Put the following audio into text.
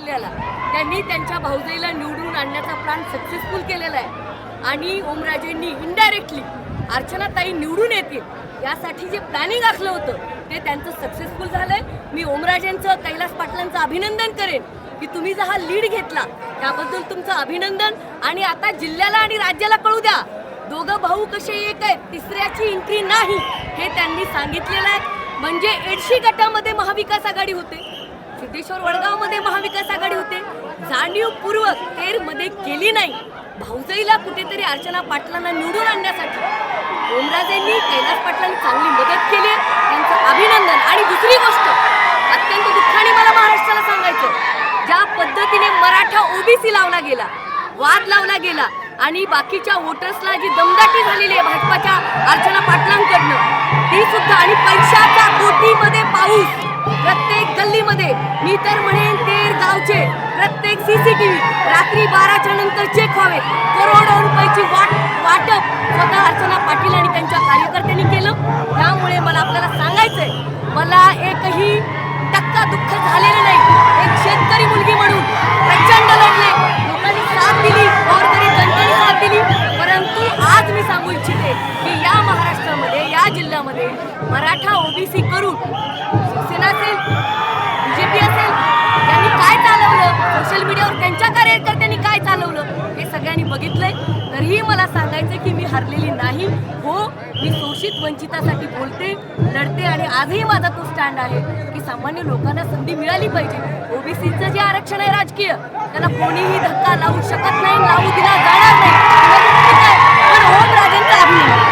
जिल्ह्याला त्यांनी त्यांच्या भाऊजाईला निवडून आणण्याचा प्लॅन सक्सेसफुल केलेला आहे आणि ओमराजेंनी इनडायरेक्टली अर्चनाताई निवडून येतील यासाठी जे प्लॅनिंग आखलं होतं ते त्यांचं सक्सेसफुल झालंय। मी ओमराजेंचं कैलास पाटलांचं अभिनंदन करेन की तुम्ही जो हा लीड घेतला त्याबद्दल तुमचं अभिनंदन। आणि आता जिल्ह्याला आणि राज्याला कळू द्या दोघं भाऊ कसे एक आहेत, तिसऱ्याची एंट्री नाही हे त्यांनी सांगितलेलं आहे। म्हणजे एडशी गटामध्ये महाविकास आघाडी होते, सिद्धेश्वर वडगावमध्ये महाविकास आघाडी होते, जाणीवपूर्वक तेरमध्ये केली नाही। भाऊजाईला कुठेतरी अर्चना पाटलांना निवडून आणण्यासाठी ओमराजेंनी कैलास पाटलांनी चांगली मदत केली, त्यांचं अभिनंदन। आणि दुसरी गोष्ट अत्यंत दुःखाने मला महाराष्ट्राला सांगायचं, ज्या पद्धतीने मराठा ओबीसी लावला गेला, वाद लावला गेला आणि बाकीच्या वोटर्सला जी दमदाटी झालेली आहे भाजपाच्या अर्चना पाटलांकडनं ती सुद्धा, आणि पैशाच्या कोटीमध्ये पाऊस प्रत्येक गल्लीमध्ये, मी तर म्हणेन तेर गावचे प्रत्येक सीसीटीव्ही रात्री 12च्या नंतर चेक व्हावे, करोडो रुपयाची वाटप स्वतः अर्चना पाटील आणि त्यांच्या कार्यकर्त्यांनी केलं। त्यामुळे मला आपल्याला सांगायचंय, मला एकही टक्का दुःख झालेलं नाही। एक शेतकरी मुलगी म्हणून प्रचंड लढले, लोकांनी साथ दिली, गोरगरीब जनतेने साथ दिली, परंतु आज मी सांगू इच्छिते की या महाराष्ट्रामध्ये, या जिल्ह्यामध्ये मराठा ओबीसी करून शिवसेना असेल, बीजेपी असेल, त्यांनी काय चालवलं, सोशल मीडियावर त्यांच्या कार्यकर्त्यांनी काय चालवलं हे सगळ्यांनी बघितलंय। तरीही मला सांगायचंय की मी हरलेली नाही। हो, मी शोषित वंचितासाठी बोलते, लढते आणि आजही माझा तो स्टँड आहे की सामान्य लोकांना संधी मिळाली पाहिजे। ओबीसीचं जे आरक्षण आहे राजकीय, त्याला कोणीही धक्का लावू शकत नाही, लावू दिला जाणार नाही। पण ओमराजेंचा अभिनंदन।